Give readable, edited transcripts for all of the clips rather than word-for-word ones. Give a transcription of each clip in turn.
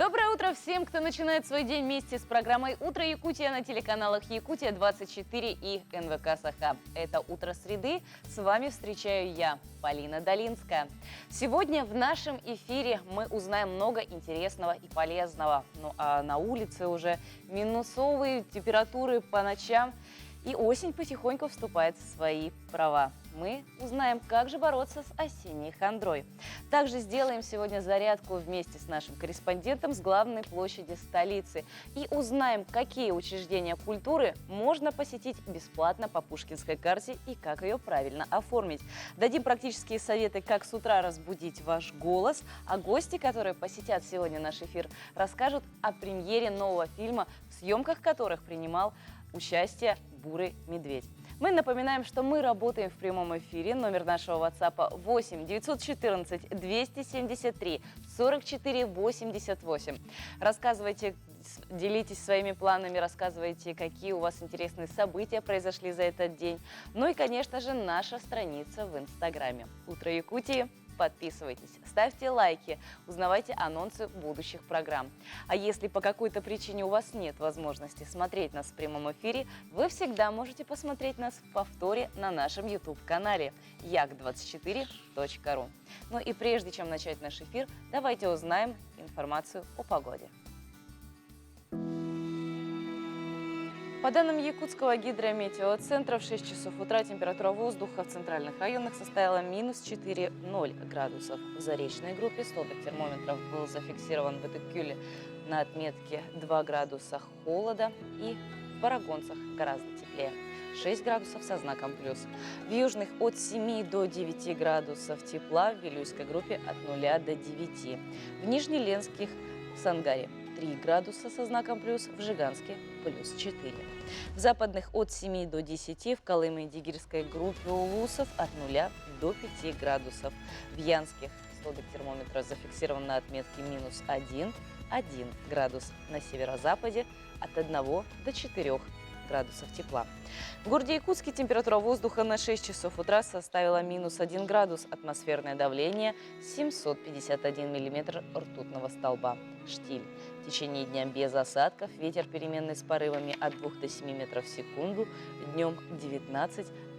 Доброе утро всем, кто начинает свой день вместе с программой «Утро Якутия» на телеканалах «Якутия-24» и НВК «Саха». Это «Утро среды». С вами встречаю я, Полина Долинская. Сегодня в нашем эфире мы узнаем много интересного и полезного. Ну а на улице уже минусовые температуры по ночам, и осень потихоньку вступает в свои права. Мы узнаем, как же бороться с осенней хандрой. Также сделаем сегодня зарядку вместе с нашим корреспондентом с главной площади столицы. И узнаем, какие учреждения культуры можно посетить бесплатно по Пушкинской карте и как ее правильно оформить. Дадим практические советы, как с утра разбудить ваш голос. А гости, которые посетят сегодня наш эфир, расскажут о премьере нового фильма, в съемках которых принимал участие «Бурый медведь». Мы напоминаем, что мы работаем в прямом эфире. Номер нашего WhatsApp 8 914 273 44 88. Рассказывайте, делитесь своими планами, рассказывайте, какие у вас интересные события произошли за этот день. Ну и, конечно же, наша страница в Инстаграме. «Утро Якутии». Подписывайтесь, ставьте лайки, узнавайте анонсы будущих программ. А если по какой-то причине у вас нет возможности смотреть нас в прямом эфире, вы всегда можете посмотреть нас в повторе на нашем YouTube-канале yak24.ru. Ну и прежде чем начать наш эфир, давайте узнаем информацию о погоде. По данным Якутского гидрометеоцентра, в 6 часов утра температура воздуха в центральных районах составила минус 4,0 градусов. В заречной группе столбик термометров был зафиксирован в Итыкюле на отметке 2 градуса холода, и в Барагонцах гораздо теплее. 6 градусов со знаком плюс. В южных от 7 до 9 градусов тепла, в Вилюйской группе от 0 до 9. В Нижнеленских, в Сангаре 3 градуса со знаком плюс, в Жиганске плюс 4. В западных от 7 до 10, в Колыме и Дигирской группе Улусов от 0 до 5 градусов. В Янских столбик термометра зафиксирован на отметке минус 1 градус. На северо-западе от 1 до 4 градусов тепла. В городе Якутске температура воздуха на 6 часов утра составила минус 1 градус, атмосферное давление 751 миллиметр ртутного столба. Штиль. В течение дня без осадков, ветер переменный с порывами от 2 до 7 метров в секунду, днем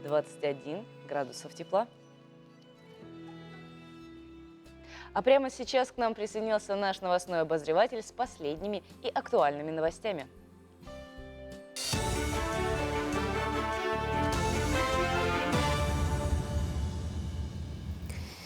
19-21 градусов тепла. А прямо сейчас к нам присоединился наш новостной обозреватель с последними и актуальными новостями.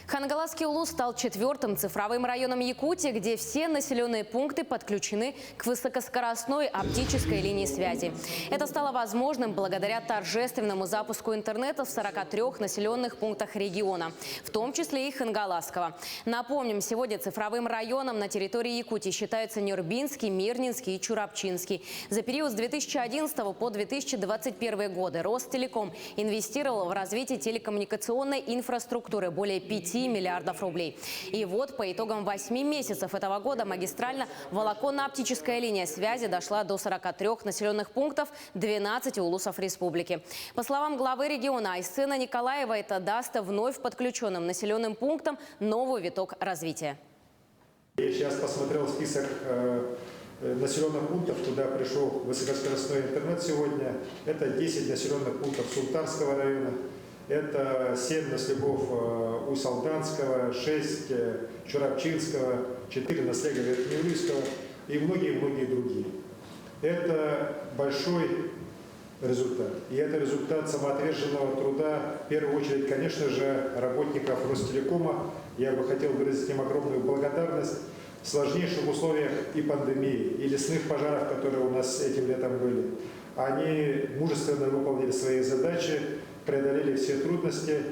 Хангаласский улус стал 4-м цифровым районом Якутии, где все населенные пункты подключены к высокоскоростной оптической линии связи. Это стало возможным благодаря торжественному запуску интернета в 43 населенных пунктах региона, в том числе и Хангаласского. Напомним, сегодня цифровым районом на территории Якутии считаются Нюрбинский, Мирнинский и Чурапчинский. За период с 2011 по 2021 годы Ростелеком инвестировал в развитие телекоммуникационной инфраструктуры более 5 миллиардов рублей. И вот по итогам 8 месяцев этого года магистрально-волоконно-оптическая линия связи дошла до 43 населенных пунктов 12 улусов республики. По словам главы региона Айсена Николаева, это даст вновь подключенным населенным пунктам новый виток развития. Я сейчас посмотрел список населенных пунктов, туда пришел высокоскоростной интернет сегодня. Это 10 населенных пунктов Султанского района. Это 7 наследов Усть-Алданского, 6 Чурапчинского, 4 наследия Верхнеуральского и многие-многие другие. Это большой результат. И это результат самоотверженного труда, в первую очередь, конечно же, работников Ростелекома. Я бы хотел выразить им огромную благодарность. В сложнейших условиях и пандемии, и лесных пожаров, которые у нас этим летом были, они мужественно выполнили свои задачи, преодолели все трудности.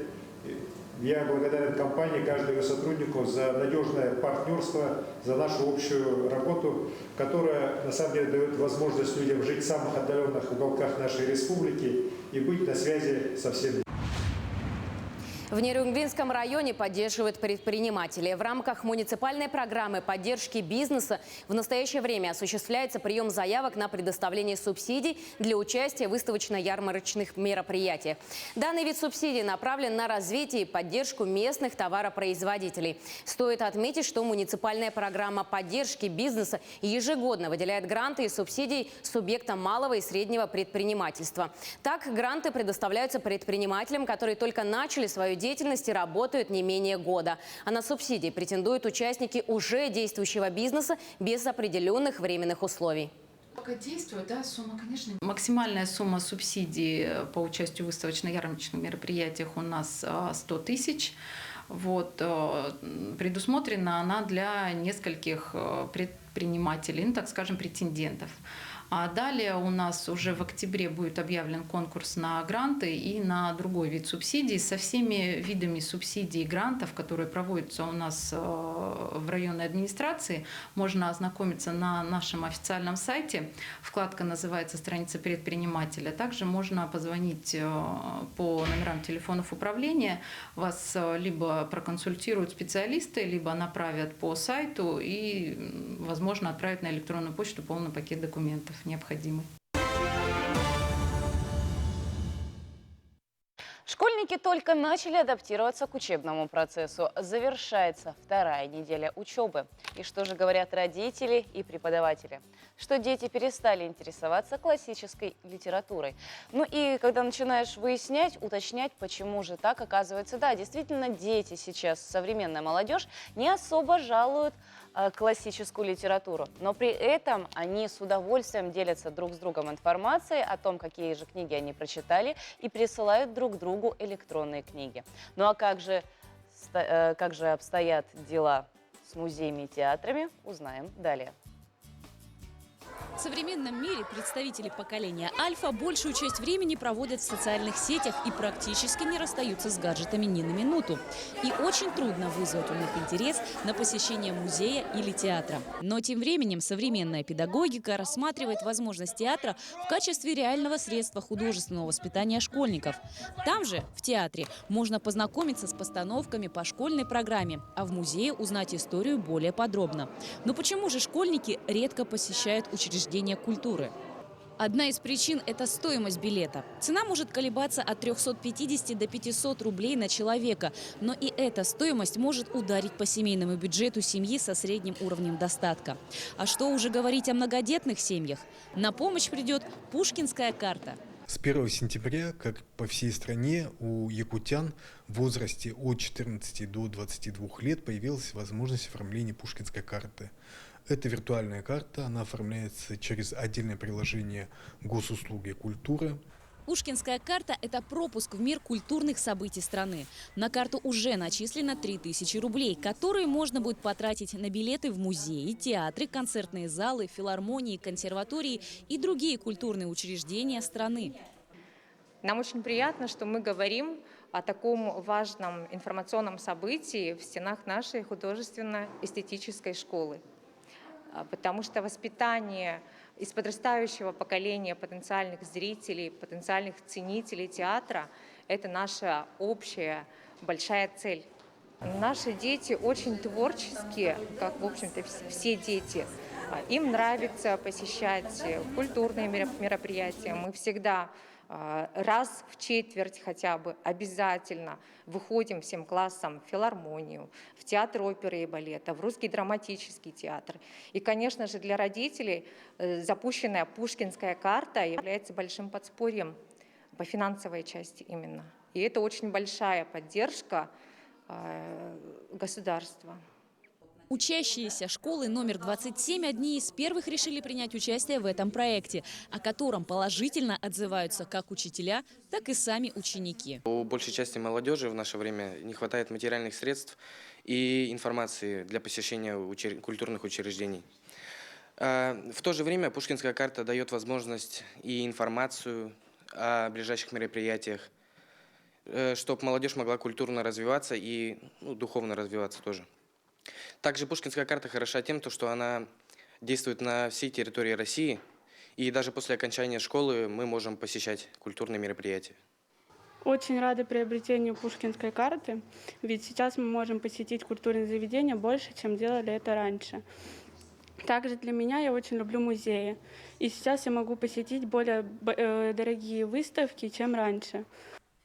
Я благодарен компании, каждому сотруднику за надежное партнерство, за нашу общую работу, которая на самом деле дает возможность людям жить в самых отдаленных уголках нашей республики и быть на связи со всеми. В Нерюнгринском районе поддерживают предприниматели. В рамках муниципальной программы поддержки бизнеса в настоящее время осуществляется прием заявок на предоставление субсидий для участия в выставочно-ярмарочных мероприятиях. Данный вид субсидий направлен на развитие и поддержку местных товаропроизводителей. Стоит отметить, что муниципальная программа поддержки бизнеса ежегодно выделяет гранты и субсидии субъектам малого и среднего предпринимательства. Так, гранты предоставляются предпринимателям, которые только начали свою деятельность и работают не менее года. А на субсидии претендуют участники уже действующего бизнеса без определенных временных условий. Пока действует, да, сумма, конечно. Максимальная сумма субсидий по участию в выставочно-ярмарочных мероприятиях у нас 100 тысяч. Вот, предусмотрена она для нескольких предпринимателей, ну, так скажем, претендентов. А далее у нас уже в октябре будет объявлен конкурс на гранты и на другой вид субсидий. Со всеми видами субсидий и грантов, которые проводятся у нас в районной администрации, можно ознакомиться на нашем официальном сайте. Вкладка называется «Страница предпринимателя». Также можно позвонить по номерам телефонов управления. Вас либо проконсультируют специалисты, либо направят по сайту и, возможно, отправят на электронную почту полный пакет документов необходимый. Школьники только начали адаптироваться к учебному процессу. Завершается вторая неделя учебы. И что же говорят родители и преподаватели? Что дети перестали интересоваться классической литературой. Ну и когда начинаешь выяснять, уточнять, почему же так, оказывается, да, действительно, дети сейчас, современная молодежь, не особо жалуют классическую литературу. Но при этом они с удовольствием делятся друг с другом информацией о том, какие же книги они прочитали, и присылают друг другу электронные книги. Ну а как же обстоят дела с музеями и театрами, узнаем далее. В современном мире представители поколения Альфа большую часть времени проводят в социальных сетях и практически не расстаются с гаджетами ни на минуту. И очень трудно вызвать у них интерес на посещение музея или театра. Но тем временем современная педагогика рассматривает возможность театра в качестве реального средства художественного воспитания школьников. Там же, в театре, можно познакомиться с постановками по школьной программе, а в музее узнать историю более подробно. Но почему же школьники редко посещают учреждения культуры? Одна из причин – это стоимость билета. Цена может колебаться от 350 до 500 рублей на человека. Но и эта стоимость может ударить по семейному бюджету семьи со средним уровнем достатка. А что уже говорить о многодетных семьях? На помощь придет Пушкинская карта. С 1 сентября, как по всей стране, у якутян в возрасте от 14 до 22 лет появилась возможность оформления Пушкинской карты. Это виртуальная карта, она оформляется через отдельное приложение госуслуги культуры. Пушкинская карта – это пропуск в мир культурных событий страны. На карту уже начислено 3000 рублей, которые можно будет потратить на билеты в музеи, театры, концертные залы, филармонии, консерватории и другие культурные учреждения страны. Нам очень приятно, что мы говорим о таком важном информационном событии в стенах нашей художественно-эстетической школы. Потому что воспитание из подрастающего поколения потенциальных зрителей, потенциальных ценителей театра – это наша общая большая цель. Наши дети очень творческие, как, в общем-то, все дети. Им нравится посещать культурные мероприятия. Мы всегда раз в четверть хотя бы обязательно выходим всем классом в филармонию, в театр оперы и балета, в русский драматический театр. И, конечно же, для родителей запущенная Пушкинская карта является большим подспорьем по финансовой части именно. И это очень большая поддержка государства. Учащиеся школы номер 27 одни из первых решили принять участие в этом проекте, о котором положительно отзываются как учителя, так и сами ученики. У большей части молодежи в наше время не хватает материальных средств и информации для посещения культурных учреждений. В то же время Пушкинская карта дает возможность и информацию о ближайших мероприятиях, чтобы молодежь могла культурно развиваться и духовно развиваться тоже. Также Пушкинская карта хороша тем, что она действует на всей территории России, и даже после окончания школы мы можем посещать культурные мероприятия. Очень рада приобретению пушкинской карты, ведь сейчас мы можем посетить культурные заведения больше, чем делали это раньше. Также для меня я очень люблю музеи, и сейчас я могу посетить более дорогие выставки, чем раньше.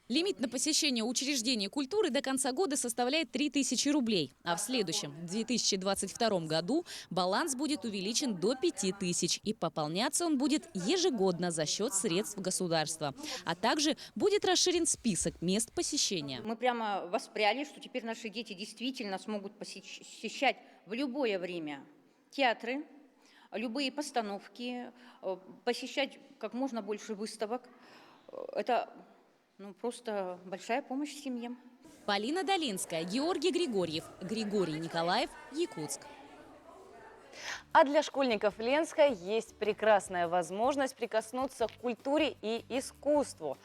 Лимит на посещение учреждений культуры до конца года составляет 3000 рублей. А в следующем, 2022 году, баланс будет увеличен до 5000. И пополняться он будет ежегодно за счет средств государства. А также будет расширен список мест посещения. Мы прямо воспряли, что теперь наши дети действительно смогут посещать в любое время театры, любые постановки, посещать как можно больше выставок. Это просто большая помощь семьям. Полина Долинская, Георгий Григорьев, Григорий Николаев, Якутск. А для школьников Ленска есть прекрасная возможность прикоснуться к культуре и искусству.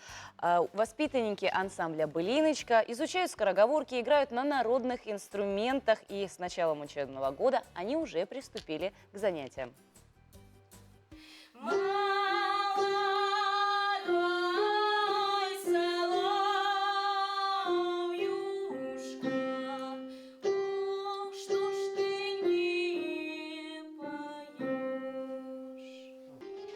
Воспитанники ансамбля «Былиночка» изучают скороговорки, играют на народных инструментах. И с началом учебного года они уже приступили к занятиям.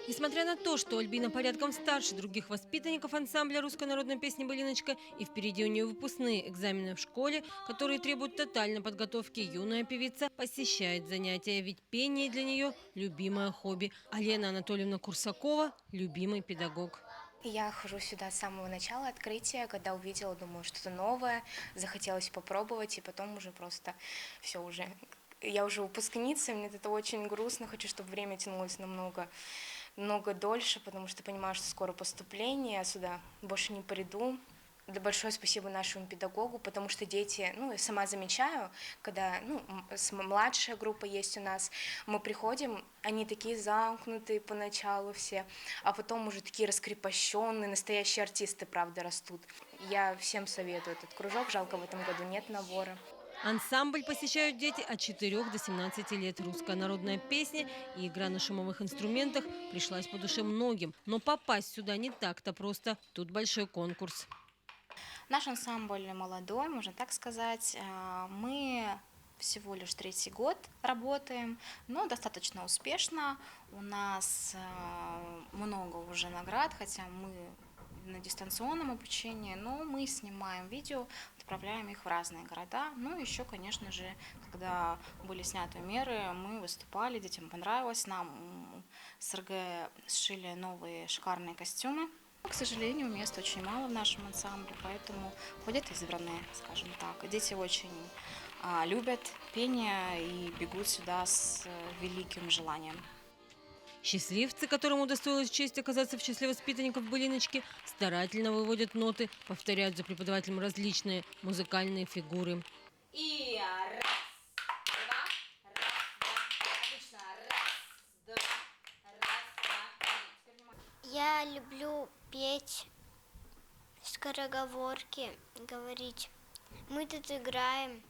Несмотря на то, что Альбина порядком старше других воспитанников ансамбля русской народной песни «Былиночка» и впереди у нее выпускные экзамены в школе, которые требуют тотальной подготовки, юная певица посещает занятия, ведь пение для нее – любимое хобби. А Лена Анатольевна Курсакова – любимый педагог. Я хожу сюда с самого начала открытия, когда увидела, думаю, что-то новое, захотелось попробовать, и потом уже просто все уже. Я уже выпускница, мне это очень грустно, хочу, чтобы время тянулось намного дольше, потому что понимаю, что скоро поступление, я сюда больше не приду. Да большое спасибо нашему педагогу, потому что дети, я сама замечаю, когда младшая группа есть у нас, мы приходим, они такие замкнутые поначалу все, а потом уже такие раскрепощенные, настоящие артисты, правда, растут. Я всем советую этот кружок, жалко, в этом году нет набора. Ансамбль посещают дети от 4 до 17 лет. Русская народная песня и игра на шумовых инструментах пришлась по душе многим. Но попасть сюда не так-то просто. Тут большой конкурс. Наш ансамбль молодой, можно так сказать. Мы всего лишь 3-й год работаем, но достаточно успешно. У нас много уже наград, хотя мы на дистанционном обучении, но мы снимаем видео, отправляем их в разные города. Ну, еще, конечно же, когда были сняты меры, мы выступали, детям понравилось, нам с РГ сшили новые шикарные костюмы. К сожалению, мест очень мало в нашем ансамбле, поэтому ходят избранные, скажем так. Дети очень любят пение и бегут сюда с великим желанием. Счастливцы, которым удостоилась честь оказаться в числе воспитанников «Былиночки», старательно выводят ноты, повторяют за преподавателем различные музыкальные фигуры. И раз, два, отлично, раз, два, три. Я люблю петь скороговорки, говорить. Мы тут играем.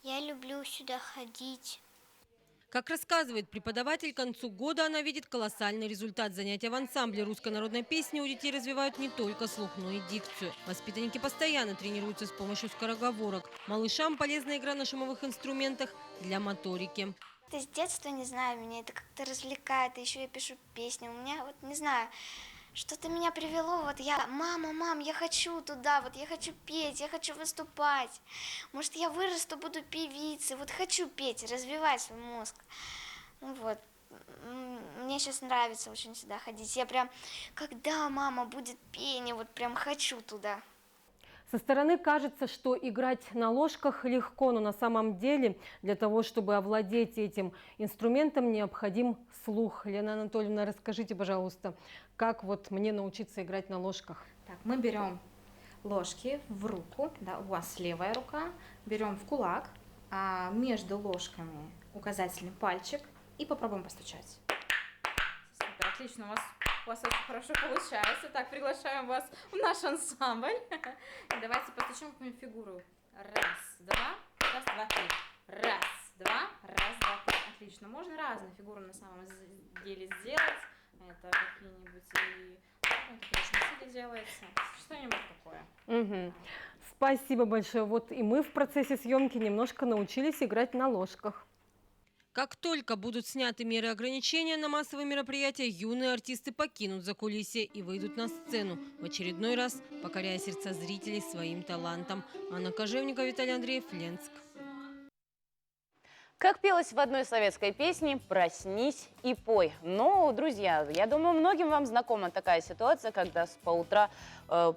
Я люблю сюда ходить. Как рассказывает преподаватель, к концу года она видит колоссальный результат. Занятия в ансамбле русской народной песни у детей развивают не только слух, но и дикцию. Воспитанники постоянно тренируются с помощью скороговорок. Малышам полезна игра на шумовых инструментах для моторики. Это с детства, не знаю, меня это как-то развлекает. Еще я пишу песни. У меня, не знаю, что-то меня привело. Мам, я хочу туда, я хочу петь, я хочу выступать. Может, я вырасту, буду певицей. Хочу петь, развивать свой мозг. Мне сейчас нравится очень сюда ходить. Я прям, когда мама будет пение, прям хочу туда. Со стороны кажется, что играть на ложках легко, но на самом деле для того, чтобы овладеть этим инструментом, необходим слух. Лена Анатольевна, расскажите, пожалуйста, как мне научиться играть на ложках? Так, мы берем ложки в руку, у вас левая рука, берем в кулак, а между ложками указательный пальчик и попробуем постучать. Супер, отлично, у вас очень хорошо получается. Так, приглашаем вас в наш ансамбль. Давайте постучим какую-нибудь фигуру. Раз, два, три. Раз, два, три. Отлично. Можно разные фигуры на самом деле сделать. Это какие-нибудь и Это в виде делается. Что-нибудь такое. Мгм. Спасибо большое. Вот и мы в процессе съемки немножко научились играть на ложках. Как только будут сняты меры ограничения на массовые мероприятия, юные артисты покинут закулисье и выйдут на сцену, в очередной раз покоряя сердца зрителей своим талантом. Анна Кожевникова, Виталий Андреев, Ленск. Как пелось в одной советской песне «Проснись и пой». Но, друзья, я думаю, многим вам знакома такая ситуация, когда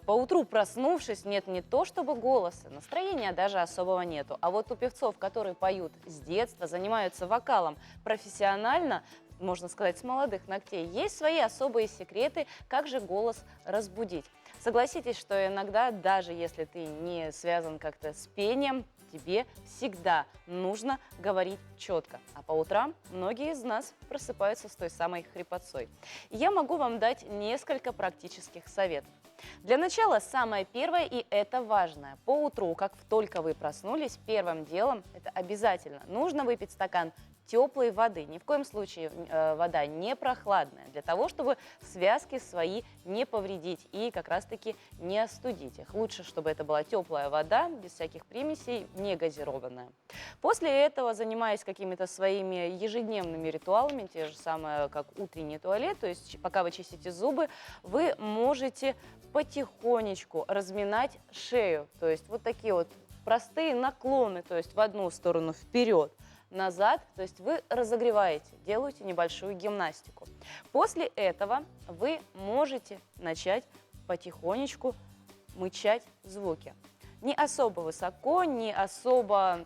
поутру проснувшись, нет не то чтобы голоса, настроения даже особого нету. А вот у певцов, которые поют с детства, занимаются вокалом профессионально, можно сказать, с молодых ногтей, есть свои особые секреты, как же голос разбудить. Согласитесь, что иногда, даже если ты не связан как-то с пением, тебе всегда нужно говорить четко. А по утрам многие из нас просыпаются с той самой хрипотцой. И я могу вам дать несколько практических советов. Для начала самое первое, и это важное. По утру, как только вы проснулись, первым делом, это обязательно, нужно выпить стакан теплой воды. Ни в коем случае вода не прохладная, для того, чтобы связки свои не повредить и как раз-таки не остудить их. Лучше, чтобы это была теплая вода, без всяких примесей, не газированная. После этого, занимаясь какими-то своими ежедневными ритуалами, те же самые, как утренний туалет, то есть пока вы чистите зубы, вы можете потихонечку разминать шею. То есть вот такие вот простые наклоны, то есть в одну сторону вперед, назад, то есть вы разогреваете, делаете небольшую гимнастику. После этого вы можете начать потихонечку мычать звуки. Не особо высоко, не особо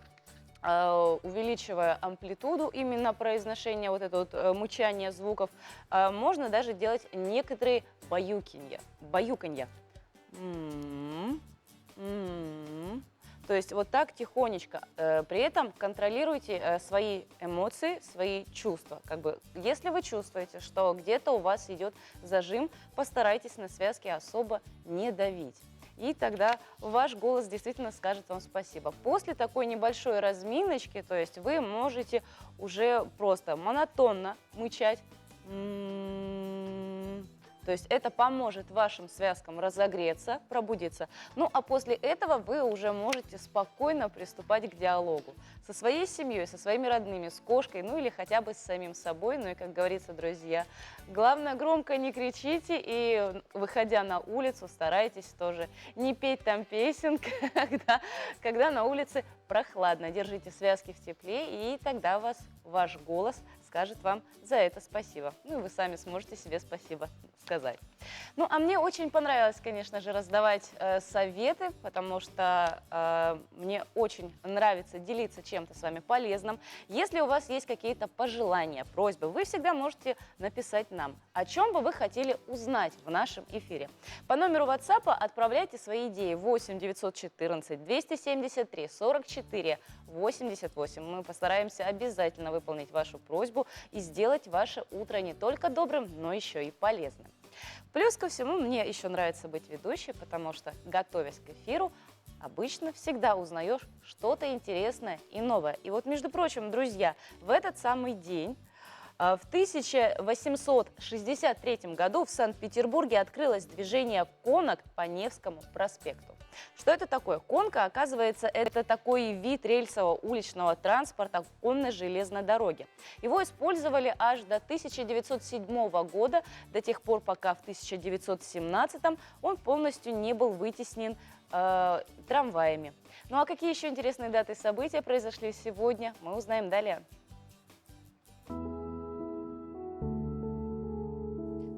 увеличивая амплитуду именно произношения вот это вот мычания звуков, можно даже делать некоторые баюканья. То есть вот так тихонечко. При этом контролируйте свои эмоции, свои чувства. Если вы чувствуете, что где-то у вас идет зажим, постарайтесь на связки особо не давить. И тогда ваш голос действительно скажет вам спасибо. После такой небольшой разминочки, то есть вы можете уже просто монотонно мычать. То есть это поможет вашим связкам разогреться, пробудиться. Ну а после этого вы уже можете спокойно приступать к диалогу со своей семьей, со своими родными, с кошкой, ну или хотя бы с самим собой. Ну и, как говорится, друзья, главное, громко не кричите и, выходя на улицу, старайтесь тоже не петь там песен, когда на улице прохладно. Держите связки в тепле, и тогда ваш голос скажет вам за это спасибо. Ну и вы сами сможете себе спасибо сказать. Ну, а мне очень понравилось, конечно же, раздавать советы, потому что мне очень нравится делиться чем-то с вами полезным. Если у вас есть какие-то пожелания, просьбы, вы всегда можете написать нам, о чем бы вы хотели узнать в нашем эфире. По номеру WhatsApp отправляйте свои идеи 8 914 273 44 88. Мы постараемся обязательно выполнить вашу просьбу и сделать ваше утро не только добрым, но еще и полезным. Плюс ко всему, мне еще нравится быть ведущей, потому что, готовясь к эфиру, обычно всегда узнаешь что-то интересное и новое. И вот, между прочим, друзья, в этот самый день, в 1863 году в Санкт-Петербурге открылось движение конок по Невскому проспекту. Что это такое? Конка, оказывается, это такой вид рельсового уличного транспорта в конной железной дороге. Его использовали аж до 1907 года, до тех пор, пока в 1917 он полностью не был вытеснен трамваями. Ну а какие еще интересные даты и события произошли сегодня, мы узнаем далее.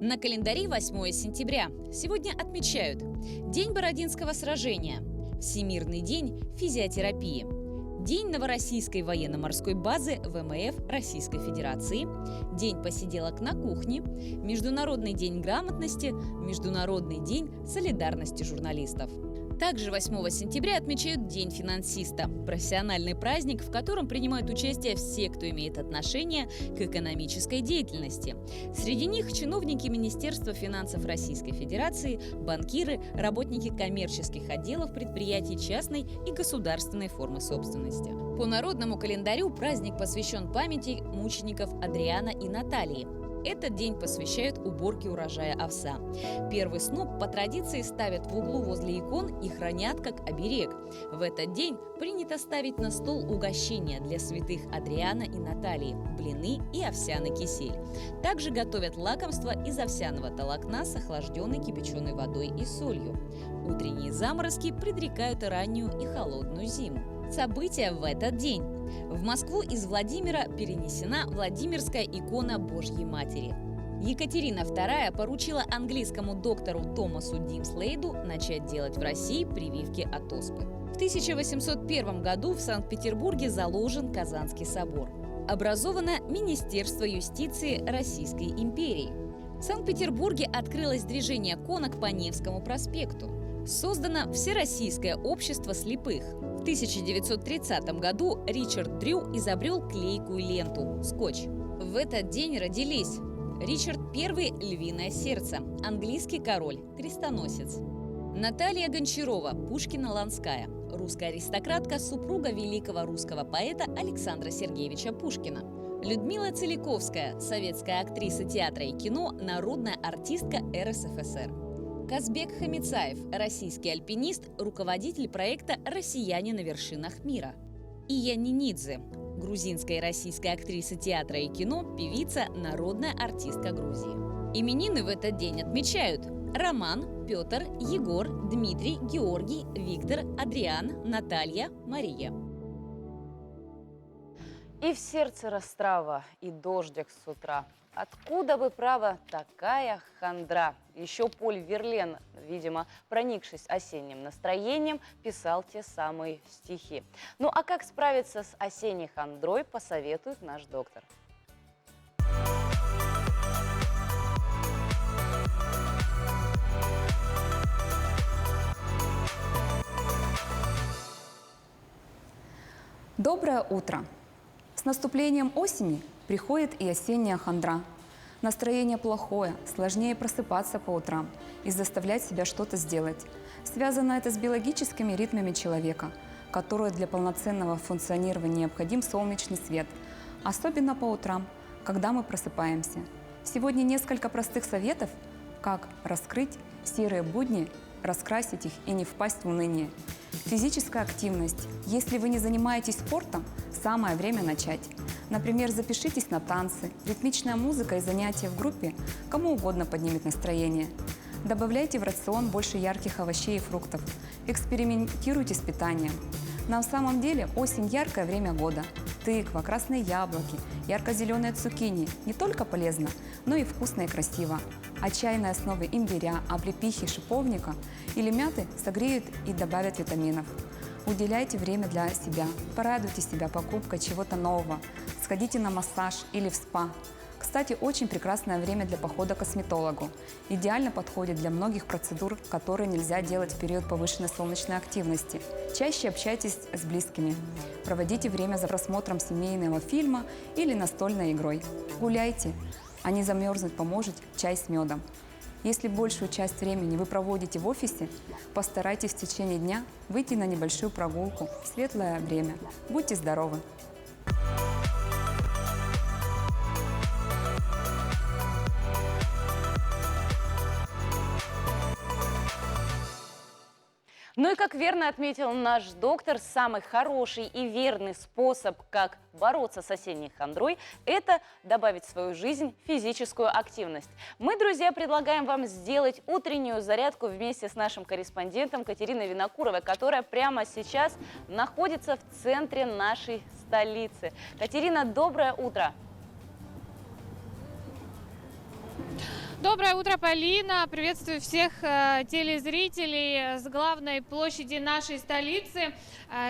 На календаре 8 сентября. Сегодня отмечают День Бородинского сражения, Всемирный день физиотерапии, День Новороссийской военно-морской базы ВМФ Российской Федерации, День посиделок на кухне, Международный день грамотности, Международный день солидарности журналистов. Также 8 сентября отмечают День финансиста – профессиональный праздник, в котором принимают участие все, кто имеет отношение к экономической деятельности. Среди них чиновники Министерства финансов Российской Федерации, банкиры, работники коммерческих отделов предприятий частной и государственной формы собственности. По народному календарю праздник посвящен памяти мучеников Адриана и Натальи. этот день посвящают уборке урожая овса. Первый сноп по традиции ставят в углу возле икон и хранят как оберег. В этот день принято ставить на стол угощения для святых Адриана и Натальи, блины и овсяный кисель. Также готовят лакомства из овсяного толокна с охлажденной кипяченой водой и солью. Утренние заморозки предрекают раннюю и холодную зиму. События в этот день. В Москву из Владимира перенесена Владимирская икона Божьей Матери. Екатерина II поручила английскому доктору Томасу Димслейду начать делать в России прививки от оспы. В 1801 году в Санкт-Петербурге заложен Казанский собор. Образовано Министерство юстиции Российской империи. В Санкт-Петербурге открылось движение конок по Невскому проспекту. Создано Всероссийское общество слепых. В 1930 году Ричард Дрю изобрел клейкую ленту – скотч. В этот день родились Ричард I – львиное сердце, английский король, крестоносец. Наталья Гончарова, Пушкина-Ланская, русская аристократка, супруга великого русского поэта Александра Сергеевича Пушкина. Людмила Целиковская, советская актриса театра и кино, народная артистка РСФСР. Казбек Хамицаев, российский альпинист, руководитель проекта «Россияне на вершинах мира». Ия Нинидзе, грузинская и российская актриса театра и кино, певица, народная артистка Грузии. Именины в этот день отмечают Роман, Петр, Егор, Дмитрий, Георгий, Виктор, Адриан, Наталья, Мария. И в сердце растрава, и дождик с утра. Откуда бы, право, такая хандра? Еще Поль Верлен, видимо, проникшись осенним настроением, писал те самые стихи. Ну а как справиться с осенней хандрой, посоветует наш доктор. Доброе утро! С наступлением осени приходит и осенняя хандра. Настроение плохое, сложнее просыпаться по утрам и заставлять себя что-то сделать. Связано это с биологическими ритмами человека, которые для полноценного функционирования необходим солнечный свет, особенно по утрам, когда мы просыпаемся. Сегодня несколько простых советов, как раскрыть серые будни, раскрасить их и не впасть в уныние. Физическая активность. Если вы не занимаетесь спортом, самое время начать. Например, запишитесь на танцы, ритмичная музыка и занятия в группе кому угодно поднимет настроение. Добавляйте в рацион больше ярких овощей и фруктов. Экспериментируйте с питанием. На самом деле осень – яркое время года. Тыква, красные яблоки, ярко-зеленые цукини – не только полезно, но и вкусно и красиво. А чайные основы имбиря, облепихи, шиповника или мяты согреют и добавят витаминов. Уделяйте время для себя, порадуйте себя покупкой чего-то нового, сходите на массаж или в спа. Кстати, очень прекрасное время для похода к косметологу. Идеально подходит для многих процедур, которые нельзя делать в период повышенной солнечной активности. Чаще общайтесь с близкими. Проводите время за просмотром семейного фильма или настольной игрой. Гуляйте, а не замерзнуть поможет чай с медом. Если большую часть времени вы проводите в офисе, постарайтесь в течение дня выйти на небольшую прогулку в светлое время. Будьте здоровы! Ну и как верно отметил наш доктор, самый хороший и верный способ, как бороться с осенней хандрой, это добавить в свою жизнь физическую активность. Мы, друзья, предлагаем вам сделать утреннюю зарядку вместе с нашим корреспондентом Катериной Винокуровой, которая прямо сейчас находится в центре нашей столицы. Катерина, доброе утро! Доброе утро, Полина! Приветствую всех телезрителей с главной площади нашей столицы,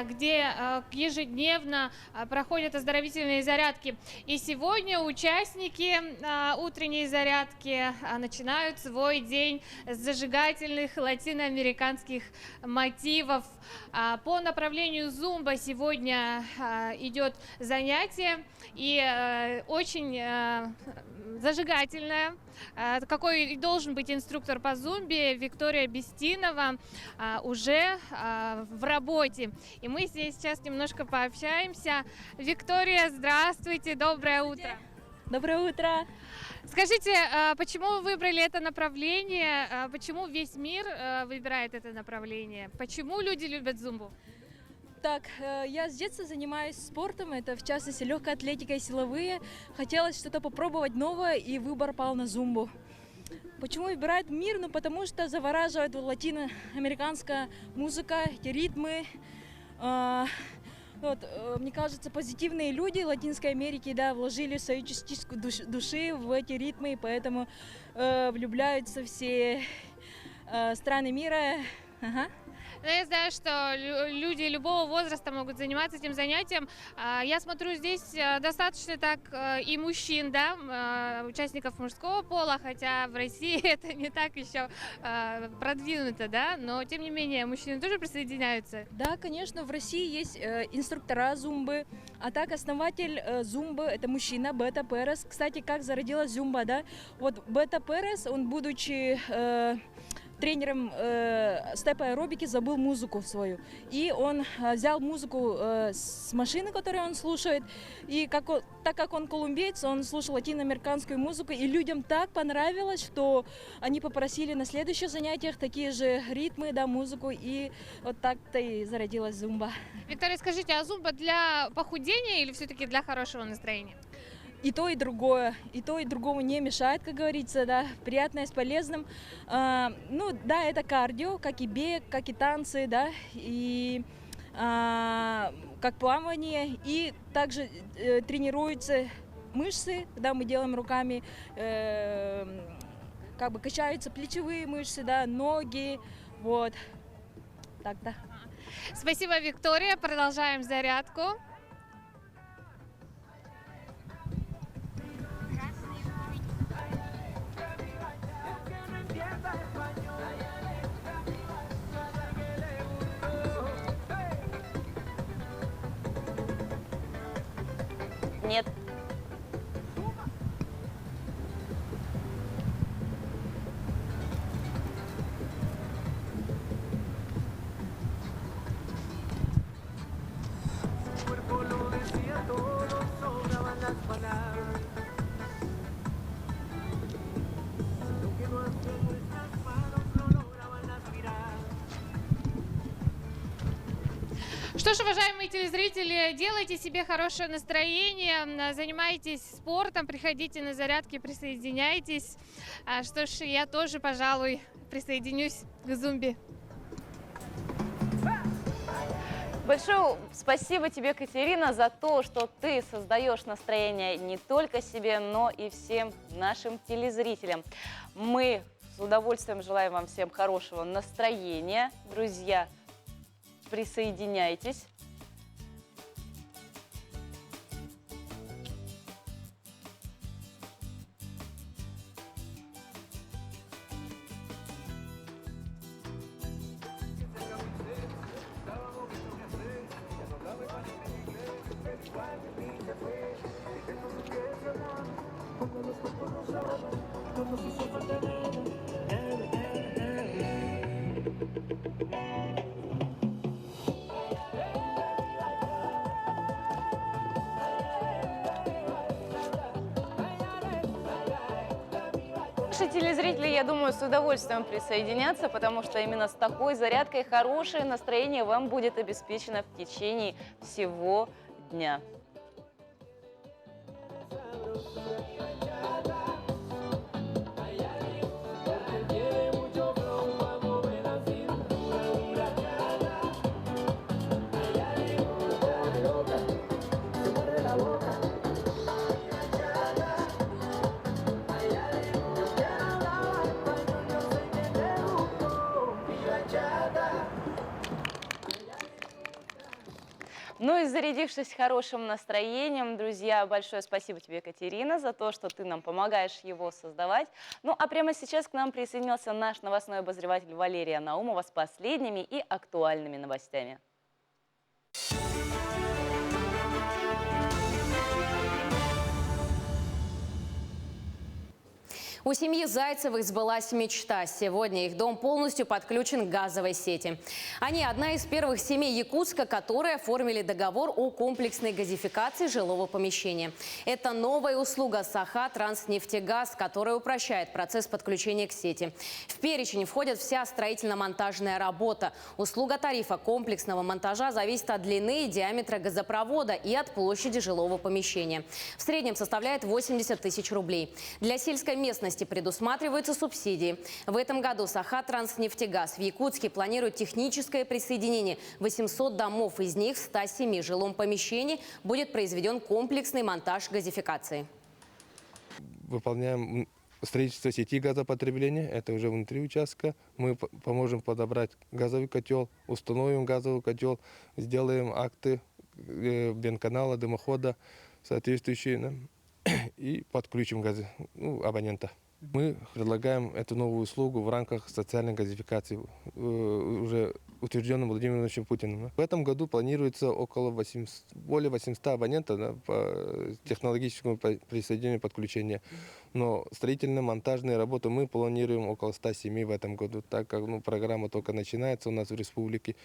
где ежедневно проходят оздоровительные зарядки. И сегодня участники утренней зарядки начинают свой день с зажигательных латиноамериканских мотивов. По направлению зумба сегодня идет занятие, и очень зажигательное. Какой и должен быть инструктор по зумбе, Виктория Бестинова, уже в работе. И мы здесь сейчас немножко пообщаемся. Виктория, здравствуйте, доброе утро. Доброе утро! Скажите, почему вы выбрали это направление? Почему весь мир выбирает это направление? Почему люди любят зумбу? Так, я с детства занимаюсь спортом, это в частности легкая атлетика и силовые. Хотелось что-то попробовать новое, и выбор пал на зумбу. Почему выбирают мир? Ну, потому что завораживает латиноамериканская музыка, эти ритмы. Вот, мне кажется, позитивные люди Латинской Америки, да, вложили свою частичку души в эти ритмы, и поэтому влюбляются все страны мира. Ага. Я знаю, что люди любого возраста могут заниматься этим занятием. Я смотрю, здесь достаточно так и мужчин, да, участников мужского пола, хотя в России это не так еще продвинуто, да, но тем не менее мужчины тоже присоединяются. Да, конечно, в России есть инструктора зумбы, а так основатель зумбы – это мужчина Бета Перес. Кстати, как зародилась зумба, да? Вот Бета Перес, он, будучи тренером степ-аэробики, забыл музыку свою. И он взял музыку с машины, которую он слушает. И так как он колумбиец, он слушал латиноамериканскую музыку. И людям так понравилось, что они попросили на следующих занятиях такие же ритмы, да, музыку. И вот так-то и зародилась зумба. Виктория, скажите, а зумба для похудения или все-таки для хорошего настроения? И то, и другое. И то, и другому не мешает, как говорится, да. Приятное с полезным. Ну, да, это кардио, как и бег, как и танцы, да, и как плавание. И также тренируются мышцы, когда мы делаем руками, как бы качаются плечевые мышцы, да, ноги, вот. Так-то. Спасибо, Виктория. Продолжаем зарядку. Нет. Что ж, уважаемые телезрители, делайте себе хорошее настроение, занимайтесь спортом, приходите на зарядки, присоединяйтесь. Что ж, я тоже, пожалуй, присоединюсь к зумбе. Большое спасибо тебе, Катерина, за то, что ты создаешь настроение не только себе, но и всем нашим телезрителям. Мы с удовольствием желаем вам всем хорошего настроения, друзья. Присоединяйтесь. Наши телезрители, я думаю, с удовольствием присоединятся, потому что именно с такой зарядкой хорошее настроение вам будет обеспечено в течение всего дня. Ну и зарядившись хорошим настроением, друзья, большое спасибо тебе, Катерина, за то, что ты нам помогаешь его создавать. Ну а прямо сейчас к нам присоединился наш новостной обозреватель Валерия Наумова с последними и актуальными новостями. У семьи Зайцевых сбылась мечта. Сегодня их дом полностью подключен к газовой сети. Они одна из первых семей Якутска, которые оформили договор о комплексной газификации жилого помещения. Это новая услуга Саха Транснефтегаз, которая упрощает процесс подключения к сети. В перечень входит вся строительно-монтажная работа. Услуга тарифа комплексного монтажа зависит от длины и диаметра газопровода и от площади жилого помещения. В среднем составляет 80 тысяч рублей. Для сельской местности предусматриваются субсидии. В этом году Саха Транснефтегаз в Якутске планирует техническое присоединение 800 домов. Из них в 107 жилом помещении будет произведен комплексный монтаж газификации. Выполняем строительство сети газопотребления. Это уже внутри участка. Мы поможем подобрать газовый котел, установим газовый котел, сделаем акты бенканала, дымохода соответствующие и подключим абонента. Мы предлагаем эту новую услугу в рамках социальной газификации, уже утвержденным Владимиром Владимировичем Путиным. В этом году планируется более 800 абонентов по технологическому присоединению подключения. Но строительно-монтажные работы мы планируем около 107 в этом году, так как программа только начинается у нас в республике.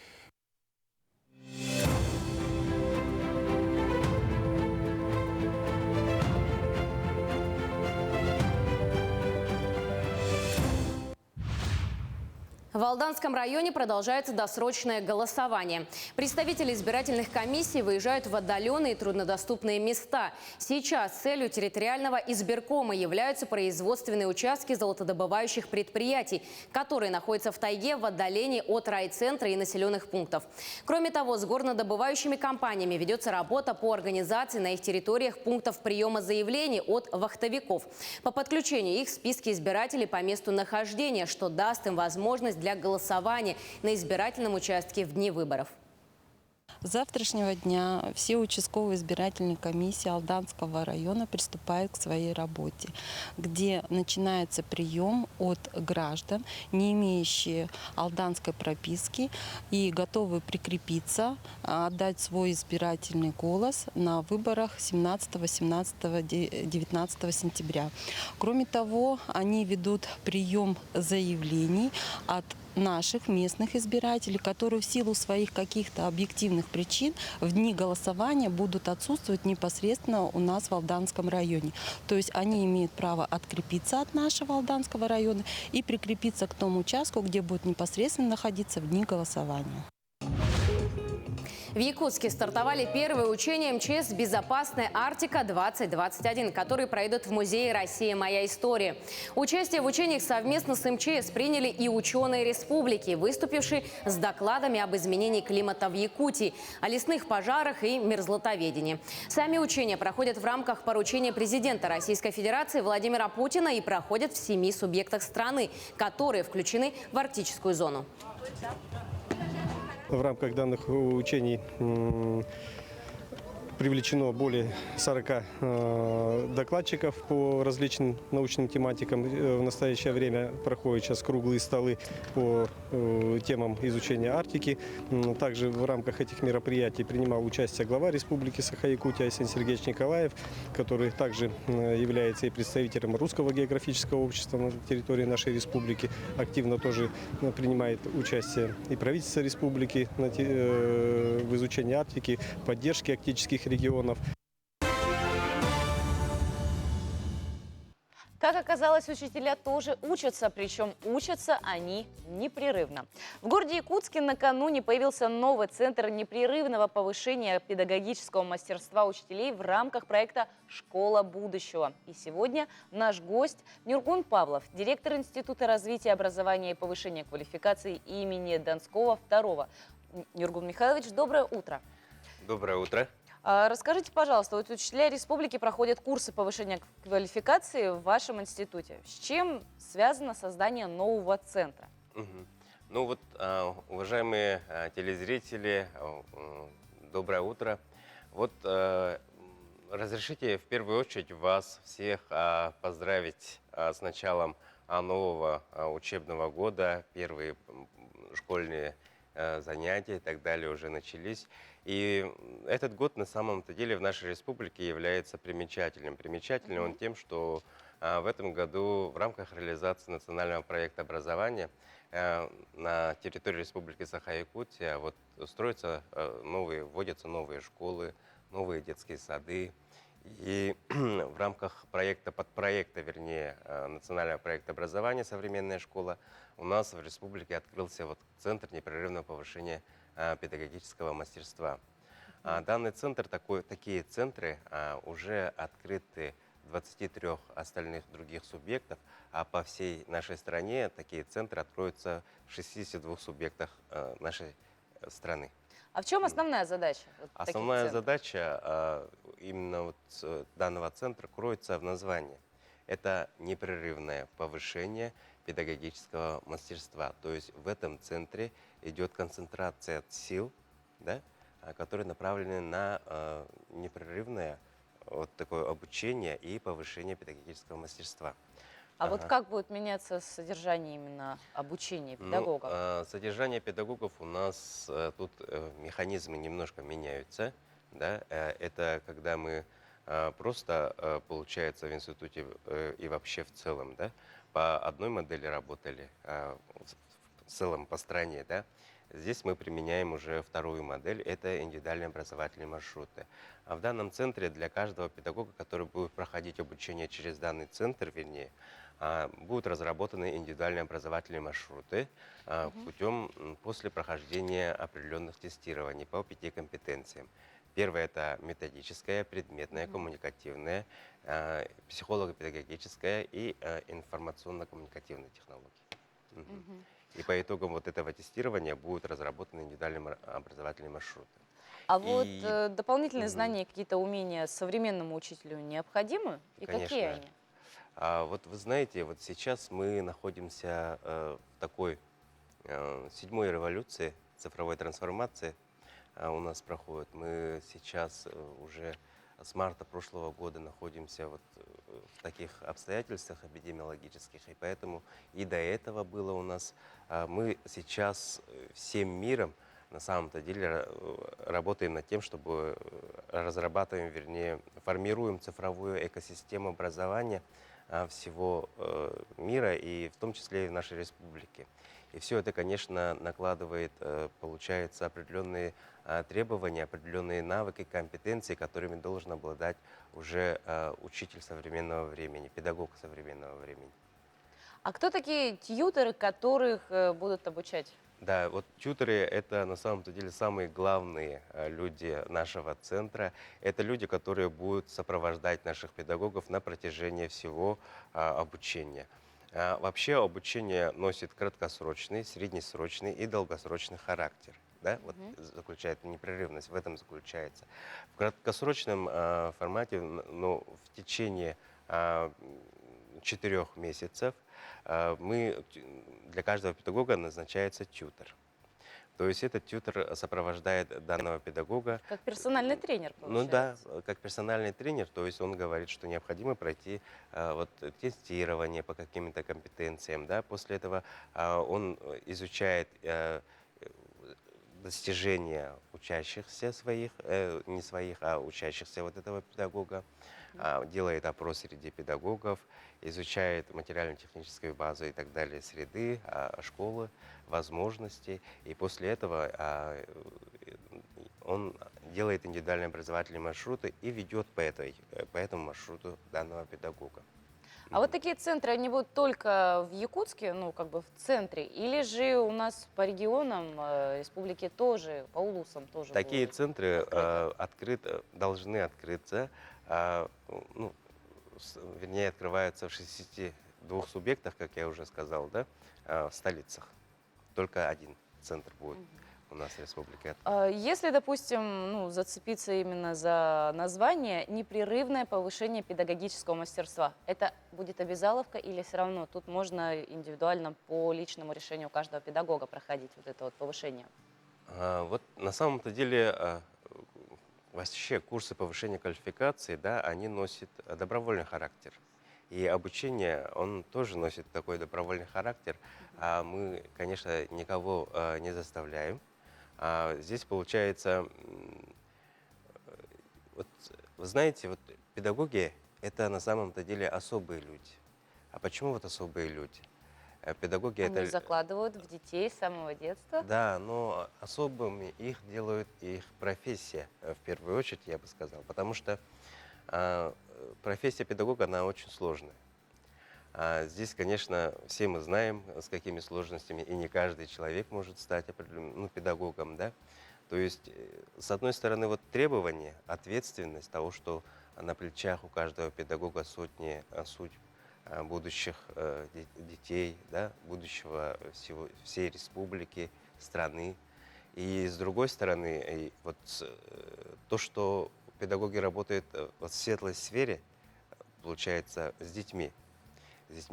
В Алданском районе продолжается досрочное голосование. Представители избирательных комиссий выезжают в отдаленные и труднодоступные места. Сейчас целью территориального избиркома являются производственные участки золотодобывающих предприятий, которые находятся в тайге в отдалении от райцентра и населенных пунктов. Кроме того, с горнодобывающими компаниями ведется работа по организации на их территориях пунктов приема заявлений от вахтовиков. По подключению их в списке избирателей по месту нахождения, что даст им возможность для голосования на избирательном участке в дни выборов. С завтрашнего дня все участковые избирательные комиссии Алданского района приступают к своей работе, где начинается прием от граждан, не имеющие алданской прописки и готовы прикрепиться, отдать свой избирательный голос на выборах 17, 18, 19 сентября. Кроме того, они ведут прием заявлений от наших местных избирателей, которые в силу своих каких-то объективных причин в дни голосования будут отсутствовать непосредственно у нас в Алданском районе. То есть они имеют право открепиться от нашего Алданского района и прикрепиться к тому участку, где будут непосредственно находиться в дни голосования. В Якутске стартовали первые учения МЧС «Безопасная Арктика-2021», которые пройдут в музее «Россия. Моя история». Участие в учениях совместно с МЧС приняли и ученые республики, выступившие с докладами об изменении климата в Якутии, о лесных пожарах и мерзлотоведении. Сами учения проходят в рамках поручения президента Российской Федерации Владимира Путина и проходят в 7 субъектах страны, которые включены в арктическую зону. В рамках данных учений привлечено более 40 докладчиков по различным научным тематикам. В настоящее время проходят сейчас круглые столы по темам изучения Арктики. Также в рамках этих мероприятий принимал участие глава Республики Саха-Якутия Арсений Сергеевич Николаев, который также является и представителем Русского географического общества на территории нашей республики. Активно тоже принимает участие и правительство республики в изучении Арктики, поддержке арктических регионов. Как оказалось, учителя тоже учатся, причем учатся они непрерывно. В городе Якутске накануне появился новый центр непрерывного повышения педагогического мастерства учителей в рамках проекта «Школа будущего». И сегодня наш гость Нюргун Павлов, директор Института развития образования и повышения квалификации имени Донского II. Нюргун Михайлович, доброе утро. Доброе утро. Расскажите, пожалуйста, вот учителя республики проходят курсы повышения квалификации в вашем институте. С чем связано создание нового центра? Ну вот, уважаемые телезрители, доброе утро. Вот разрешите в первую очередь вас всех поздравить с началом нового учебного года. Первые школьные занятия и так далее уже начались. И этот год на самом-то деле в нашей республике является примечательным. Примечательным он тем, что в этом году в рамках реализации национального проекта образования на территории Республики Саха-Якутия вот вводятся новые школы, новые детские сады. И в рамках подпроекта, национального проекта образования «Современная школа» у нас в республике открылся Центр непрерывного повышения педагогического мастерства. Данный центр, такие центры уже открыты в 23 остальных других субъектов, а по всей нашей стране такие центры откроются в 62 субъектах нашей страны. А в чем основная задача? Основная задача именно данного центра кроется в названии. Это непрерывное повышение педагогического мастерства. То есть в этом центре идет концентрация сил, да, которые направлены на непрерывное такое обучение и повышение педагогического мастерства. А вот как будет меняться содержание именно обучения педагогов? Содержание педагогов у нас тут механизмы немножко меняются. Да? Это когда мы просто, получается, в институте и вообще в целом, да, по одной модели работали, в целом по стране, да. Здесь мы применяем уже вторую модель, это индивидуальные образовательные маршруты. А в данном центре для каждого педагога, который будет проходить обучение через данный центр, будут разработаны индивидуальные образовательные маршруты после прохождения определенных тестирований по 5 компетенциям. Первое – это методическое, предметное, коммуникативное, психолого-педагогическое и информационно-коммуникативные технологии. И по итогам этого тестирования будут разработаны индивидуальные образовательные маршруты. А дополнительные знания, какие-то умения современному учителю необходимы? И конечно. Какие они? Вы знаете, сейчас мы находимся в такой 7-й революции, цифровой трансформации у нас проходит. Мы сейчас уже с марта прошлого года находимся в таких обстоятельствах эпидемиологических, и поэтому и до этого было у нас. Мы сейчас всем миром на самом-то деле работаем над тем, чтобы формируем цифровую экосистему образования всего мира, и в том числе и в нашей республике. И все это, конечно, накладывает, получается, определенные требования, определенные навыки, компетенции, которыми должен обладать уже учитель современного времени, педагог современного времени. А кто такие тьюторы, которых будут обучать? Да, тьюторы – это на самом-то деле самые главные люди нашего центра. Это люди, которые будут сопровождать наших педагогов на протяжении всего обучения. Вообще обучение носит краткосрочный, среднесрочный и долгосрочный характер. Да? Заключает непрерывность, в этом заключается. В краткосрочном формате, в течение 4 месяцев для каждого педагога назначается тьютор. То есть этот тьютор сопровождает данного педагога. Как персональный тренер, получается. Ну да, как персональный тренер. То есть он говорит, что необходимо пройти тестирование по каким-то компетенциям. Да? После этого он изучает достижения учащихся своих, не своих, а учащихся этого педагога, делает опрос среди педагогов, изучает материально-техническую базу и так далее, среды, школы, возможности. И после этого он делает индивидуальные образовательные маршруты и ведет по этому маршруту данного педагога. А такие центры, они будут только в Якутске, в центре, или же у нас по регионам республики тоже, по улусам тоже? Такие центры должны открыться, открываются в 62 субъектах, как я уже сказал, да, в столицах. Только один центр будет у нас в республике. Если, допустим, зацепиться именно за название «непрерывное повышение педагогического мастерства», это будет обязаловка или все равно тут можно индивидуально по личному решению каждого педагога проходить это повышение? На самом-то деле вообще курсы повышения квалификации, да, они носят добровольный характер. И обучение, он тоже носит такой добровольный характер. Мы, конечно, никого не заставляем. Здесь получается, вы знаете, педагоги это на самом-то деле особые люди. А почему вот особые люди? Педагоги Они это... закладывают в детей с самого детства. Да, но особыми их делают их профессия, в первую очередь, я бы сказал. Потому что профессия педагога, она очень сложная. Здесь, конечно, все мы знаем, с какими сложностями, и не каждый человек может стать педагогом, да. То есть, с одной стороны, вот требования, ответственность того, что на плечах у каждого педагога сотни судеб будущих детей, да, будущего всей республики, страны. И с другой стороны, вот то, что педагоги работают в светлой сфере, получается, с детьми,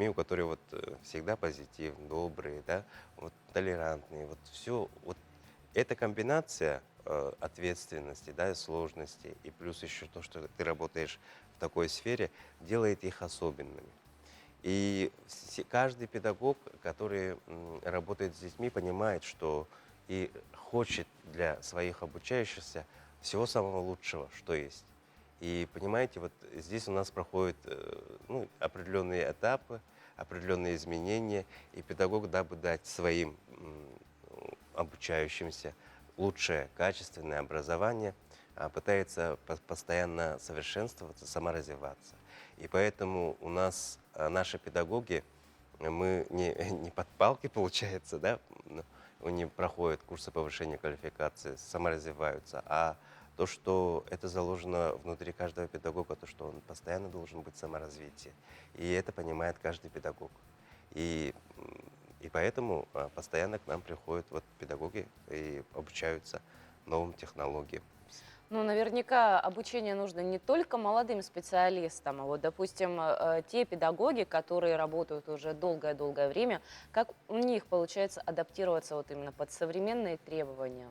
у которых вот всегда позитив, добрые, да, вот толерантные, вот все, вот эта комбинация ответственности, да, сложности и плюс еще то, что ты работаешь в такой сфере, делает их особенными. И каждый педагог, который работает с детьми, понимает, что и хочет для своих обучающихся всего самого лучшего, что есть. И понимаете, вот здесь у нас проходят определенные этапы, определенные изменения, и педагог, дабы дать своим обучающимся лучшее, качественное образование, пытается постоянно совершенствоваться, саморазвиваться. И поэтому у нас наши педагоги, мы не под палки, получается, да, они проходят курсы повышения квалификации, саморазвиваются, а то, что это заложено внутри каждого педагога, то, что он постоянно должен быть в саморазвитии. И это понимает каждый педагог. И поэтому постоянно к нам приходят вот педагоги и обучаются новым технологиям. Ну, наверняка обучение нужно не только молодым специалистам, а вот, допустим, те педагоги, которые работают уже долгое-долгое время, как у них получается адаптироваться вот именно под современные требования?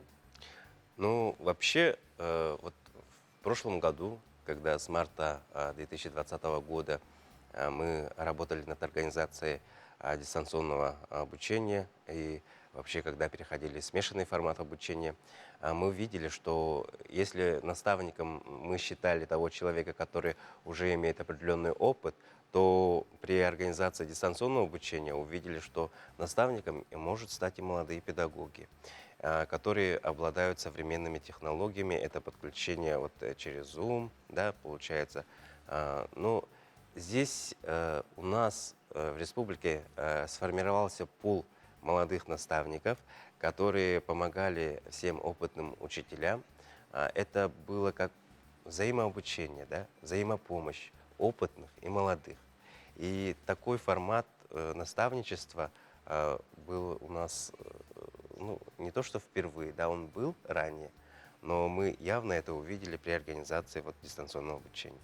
Ну, вообще, вот в прошлом году, когда с марта 2020 года мы работали над организацией дистанционного обучения и вообще, когда переходили в смешанный формат обучения, мы увидели, что если наставником мы считали того человека, который уже имеет определенный опыт, то при организации дистанционного обучения увидели, что наставником может стать и молодые педагоги, которые обладают современными технологиями. Это подключение вот через Zoom, да, получается. Но здесь у нас в республике сформировался пул молодых наставников, которые помогали всем опытным учителям. Это было как взаимообучение, да, взаимопомощь опытных и молодых. И такой формат наставничества был у нас, не то что впервые, да, он был ранее, но мы явно это увидели при организации вот дистанционного обучения.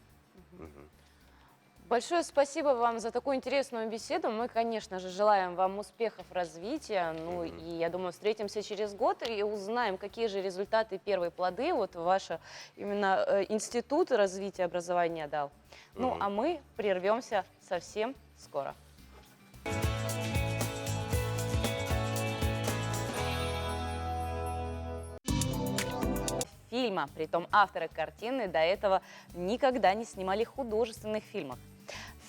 Большое спасибо вам за такую интересную беседу. Мы, конечно же, желаем вам успехов, развития. Ну и я думаю, встретимся через год и узнаем, какие же результаты, первые плоды вот ваш именно институт развития образования дал. Ну а мы прервемся совсем скоро. Фильма, притом авторы картины до этого никогда не снимали художественных фильмов.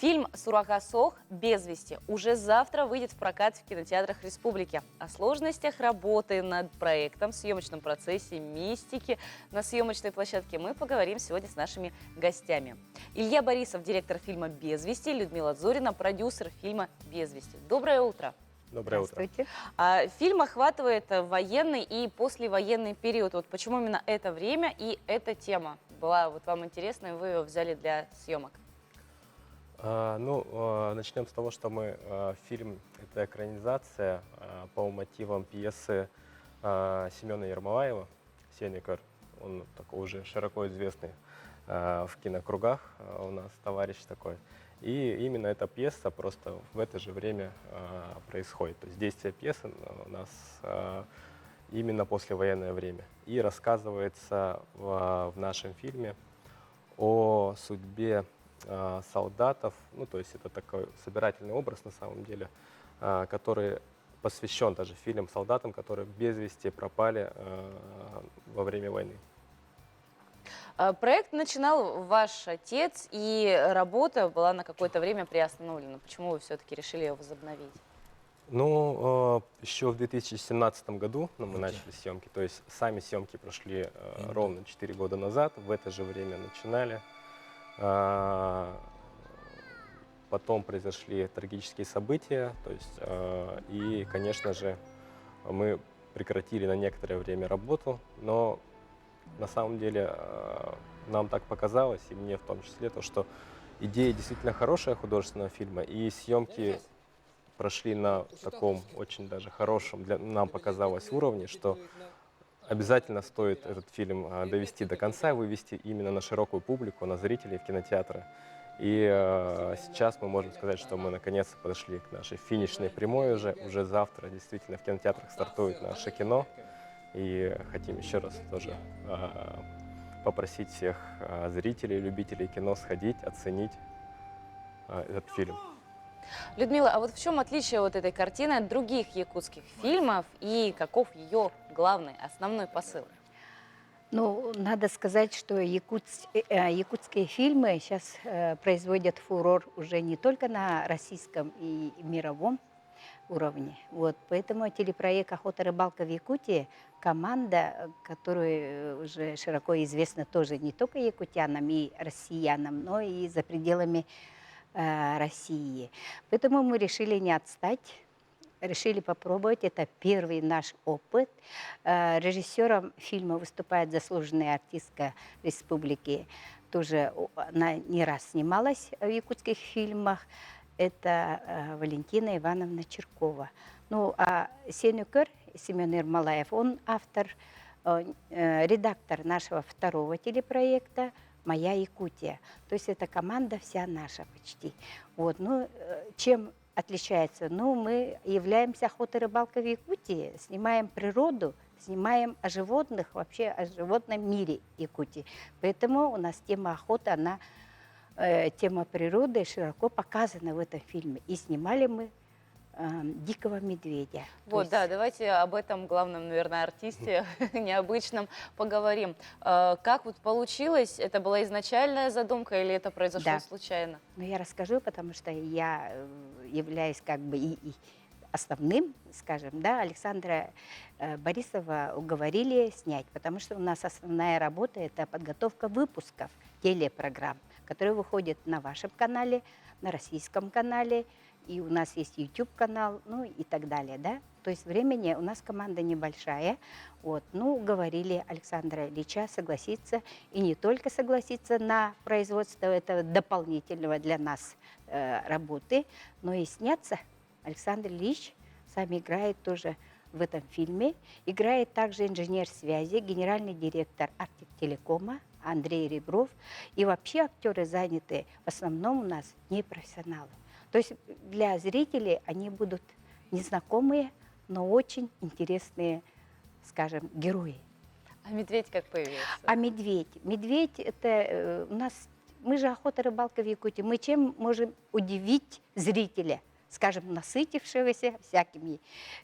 Фильм «Сурагасох. Без вести» уже завтра выйдет в прокат в кинотеатрах республики. О сложностях работы над проектом, съемочном процессе, мистике на съемочной площадке мы поговорим сегодня с нашими гостями. Илья Борисов, директор фильма «Без вести», Людмила Зорина, продюсер фильма «Без вести». Доброе утро. Доброе утро. Фильм охватывает военный и послевоенный период. Вот почему именно это время и эта тема была вот вам интересна, и вы ее взяли для съемок? Начнем с того, что фильм – это экранизация по мотивам пьесы Семена Ермолаева «Сенекар». Он такой уже широко известный в кинокругах у нас товарищ такой. И именно эта пьеса просто в это же время происходит. То есть действие пьесы у нас именно послевоенное время. И рассказывается в нашем фильме о судьбе солдатов, то есть это такой собирательный образ на самом деле, который посвящен даже фильм солдатам, которые без вести пропали во время войны. Проект начинал ваш отец, и работа была на какое-то время приостановлена. Почему вы все-таки решили ее возобновить? Ну, еще в 2017 году мы начали съемки, то есть сами съемки прошли ровно 4 года назад, в это же время начинали. Потом произошли трагические события, то есть, и, конечно же, мы прекратили на некоторое время работу, но на самом деле нам так показалось, и мне в том числе, то, что идея действительно хорошая художественного фильма, и съемки прошли на таком очень даже хорошем, нам показалось, уровне, что обязательно стоит этот фильм довести до конца и вывести именно на широкую публику, на зрителей в кинотеатры. И сейчас мы можем сказать, что мы наконец-то подошли к нашей финишной прямой уже. Уже завтра действительно в кинотеатрах стартует наше кино. И хотим еще раз тоже попросить всех зрителей, любителей кино сходить, оценить этот фильм. Людмила, а вот в чем отличие вот этой картины от других якутских фильмов и каков ее главный, основной посыл? Ну, надо сказать, что якутские фильмы сейчас производят фурор уже не только на российском и мировом уровне. Вот, поэтому телепроект «Охота, рыбалка в Якутии» команда, которая уже широко известна тоже не только якутянам и россиянам, но и за пределами России. Поэтому мы решили не отстать, решили попробовать. Это первый наш опыт. Режиссером фильма выступает заслуженная артистка республики. Тоже она не раз снималась в якутских фильмах. Это Валентина Ивановна Черкова. Ну, а Сенюкер, Семен Ермолаев, он автор, редактор нашего второго телепроекта «Моя Якутия». То есть это команда вся наша почти. Вот. Ну, чем отличается? Ну, мы являемся охотой рыбалкой в Якутии, снимаем природу, снимаем о животных, вообще о животном мире Якутии. Поэтому у нас тема охоты, она, тема природы широко показана в этом фильме. И снимали мы дикого медведя. Вот, да, давайте об этом главном, наверное, артисте необычном поговорим. Как вот получилось? Это была изначальная задумка или это произошло случайно? Ну, я расскажу, потому что я являюсь как бы и основным, скажем, да, Александра Борисова уговорили снять, потому что у нас основная работа – это подготовка выпусков телепрограмм, которые выходят на вашем канале, на российском канале, и у нас есть YouTube-канал, ну и так далее, да. То есть времени у нас команда небольшая. Вот, ну, уговорили Александра Ильича согласиться, и не только согласиться на производство этого дополнительного для нас работы, но и сняться. Александр Ильич сам играет тоже в этом фильме. Играет также инженер связи, генеральный директор Арктик-Телекома Андрей Ребров. И вообще актеры заняты в основном у нас непрофессионалы. То есть для зрителей они будут незнакомые, но очень интересные, скажем, герои. А медведь как появился? А медведь? Медведь – это у нас, мы же охота, рыбалка в Якутии. Мы чем можем удивить зрителя? Скажем, насытившегося всякими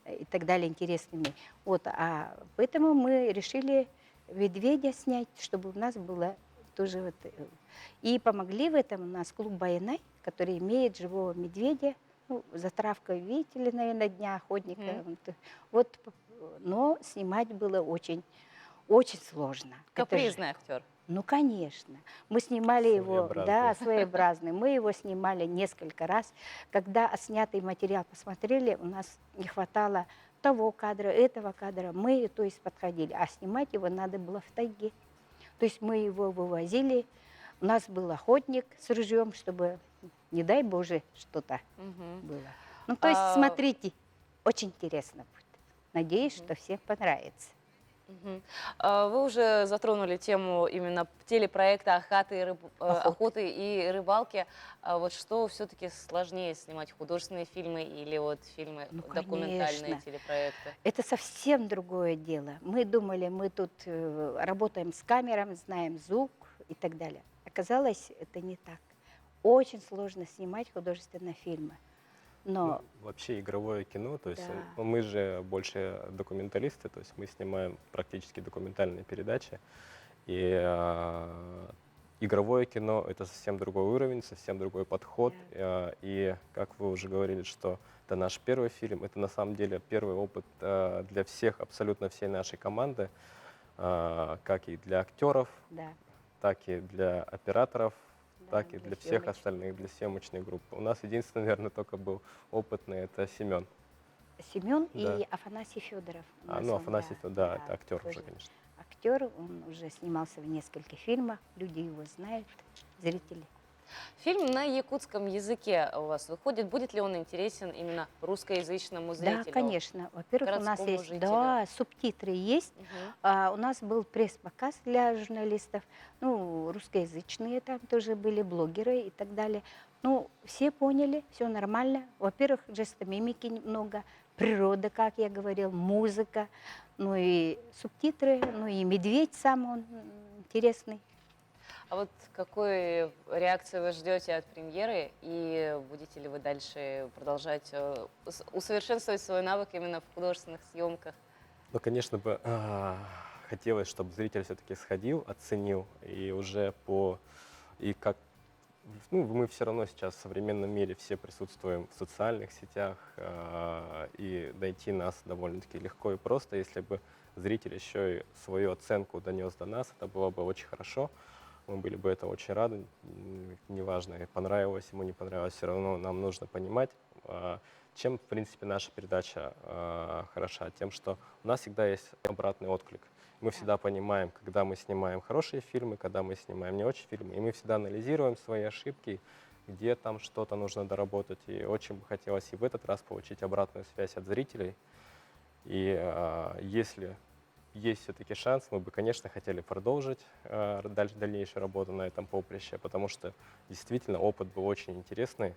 и так далее интересными. Вот, а поэтому мы решили медведя снять, чтобы у нас было тоже вот. И помогли в этом у нас клуб «Баянай», который имеет живого медведя. Ну, затравка, видите ли, наверное, Дня охотника. Вот, но снимать было очень, очень сложно. Капризный актер. Ну, конечно. Мы снимали его, да, своеобразный. Мы его снимали несколько раз. Когда отснятый материал посмотрели, у нас не хватало того кадра, этого кадра. Мы, то есть, подходили. А снимать его надо было в тайге. То есть мы его вывозили. У нас был охотник с ружьем, чтобы, не дай Боже, что-то было. Ну, то есть, смотрите, очень интересно будет. Надеюсь, что всем понравится. Вы уже затронули тему именно телепроекта «Охоты и рыбалки». Вот что все-таки сложнее снимать, художественные фильмы или вот фильмы, документальные телепроекты? Это совсем другое дело. Мы думали, мы тут работаем с камерами, знаем звук и так далее. Оказалось, это не так. Очень сложно снимать художественные фильмы. Но вообще игровое кино, то есть мы же больше документалисты, то есть мы снимаем практически документальные передачи. И игровое кино — это совсем другой уровень, совсем другой подход. И как вы уже говорили, что это наш первый фильм, это на самом деле первый опыт для всех, абсолютно всей нашей команды, как и для актеров, так и для операторов, так и для всех остальных, для съемочной группы. У нас единственный, наверное, только был опытный — это Семен. Семен и Афанасий Федоров. Афанасий Федоров, да, это актер уже, конечно. Актер, он уже снимался в нескольких фильмах, люди его знают, зрители. Фильм на якутском языке у вас выходит. Будет ли он интересен именно русскоязычному зрителю? Да, конечно. Во-первых, у нас есть субтитры есть. У нас был пресс-показ для журналистов. Ну, русскоязычные там тоже были, блогеры и так далее. Ну, все поняли, все нормально. Во-первых, жестомимики много, природа, как я говорил, музыка, ну и субтитры, ну и медведь сам он интересный. А вот какой реакции вы ждете от премьеры, и будете ли вы дальше продолжать усовершенствовать свой навык именно в художественных съемках? Ну, конечно бы хотелось, чтобы зритель все-таки сходил, оценил, и уже мы все равно сейчас в современном мире все присутствуем в социальных сетях, и найти нас довольно-таки легко и просто. Если бы зритель еще и свою оценку донес до нас, это было бы очень хорошо. Мы были бы это очень рады. Неважно, понравилось ему, не понравилось, все равно нам нужно понимать, чем, в принципе, наша передача хороша. Тем, что у нас всегда есть обратный отклик. Мы всегда понимаем, когда мы снимаем хорошие фильмы, когда мы снимаем не очень фильмы. И мы всегда анализируем свои ошибки, где там что-то нужно доработать. И очень бы хотелось и в этот раз получить обратную связь от зрителей. И если есть все-таки шанс, мы бы, конечно, хотели продолжить дальнейшую работу на этом поприще, потому что действительно опыт был очень интересный,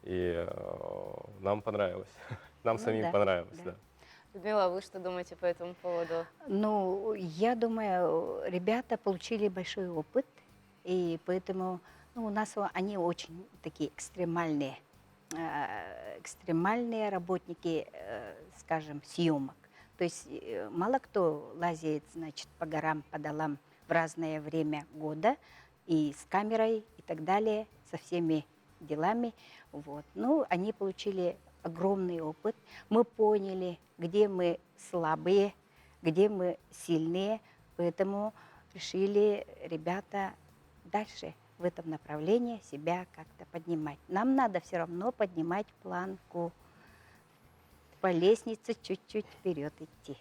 и нам понравилось. Нам самим понравилось, да. Людмила, вы что думаете по этому поводу? Ну, я думаю, ребята получили большой опыт, и поэтому у нас они очень такие экстремальные работники, скажем, съемок. То есть мало кто лазит, значит, по горам, по долам в разное время года и с камерой и так далее, со всеми делами. Вот. Ну, они получили огромный опыт. Мы поняли, где мы слабые, где мы сильные, поэтому решили ребята дальше в этом направлении себя как-то поднимать. Нам надо все равно поднимать планку, по лестнице чуть-чуть вперед идти.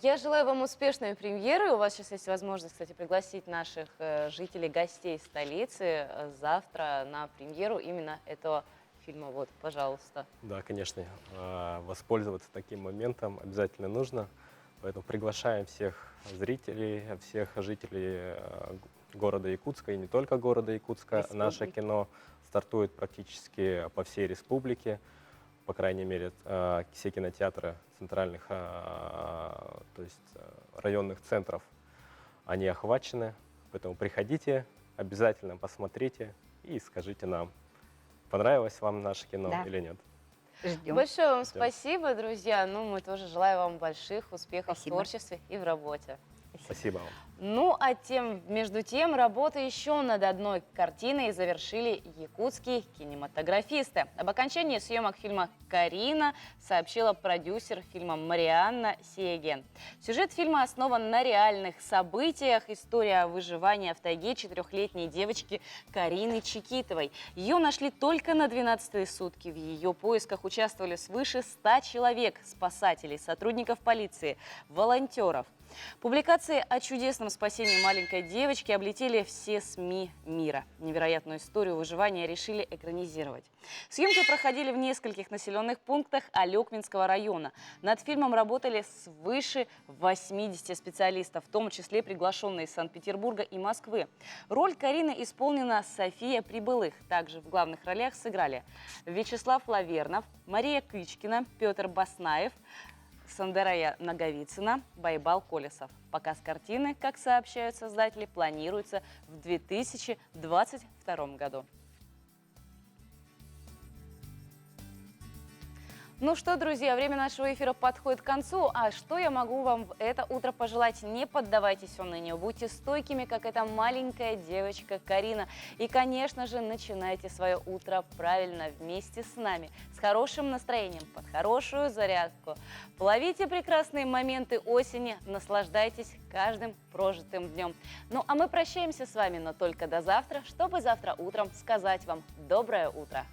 Я желаю вам успешной премьеры. У вас сейчас есть возможность, кстати, пригласить наших жителей, гостей столицы завтра на премьеру именно этого фильма. Вот, пожалуйста. Да, конечно. Воспользоваться таким моментом обязательно нужно. Поэтому приглашаем всех зрителей, всех жителей города Якутска и не только города Якутска. Наше кино стартует практически по всей республике. По крайней мере, все кинотеатры центральных, то есть районных центров, они охвачены. Поэтому приходите, обязательно посмотрите и скажите нам, понравилось вам наше кино или нет. Ждем. Большое вам спасибо, друзья. Ну, мы тоже желаем вам больших успехов в творчестве и в работе. Спасибо вам. Ну, а между тем, работы еще над одной картиной завершили якутские кинематографисты. Об окончании съемок фильма «Карина» сообщила продюсер фильма Марианна Сиеген. Сюжет фильма основан на реальных событиях. История выживания в тайге 4-летней девочки Карины Чикитовой. Ее нашли только на 12-е сутки. В ее поисках участвовали свыше 100 человек, спасателей, сотрудников полиции, волонтеров. Публикации о чудесном спасении маленькой девочки облетели все СМИ мира. Невероятную историю выживания решили экранизировать. Съемки проходили в нескольких населенных пунктах Алекминского района. Над фильмом работали свыше 80 специалистов, в том числе приглашенные из Санкт-Петербурга и Москвы. Роль Карины исполнена София Прибылых. Также в главных ролях сыграли Вячеслав Лавернов, Мария Кычкина, Петр Баснаев, Сандерая Наговицына, Байбал Колесов. Показ картины, как сообщают создатели, планируется в 2022 году. Ну что, друзья, время нашего эфира подходит к концу. А что я могу вам в это утро пожелать? Не поддавайтесь унынию, будьте стойкими, как эта маленькая девочка Карина. И, конечно же, начинайте свое утро правильно вместе с нами, с хорошим настроением, под хорошую зарядку. Ловите прекрасные моменты осени, наслаждайтесь каждым прожитым днем. Ну а мы прощаемся с вами, но только до завтра, чтобы завтра утром сказать вам доброе утро.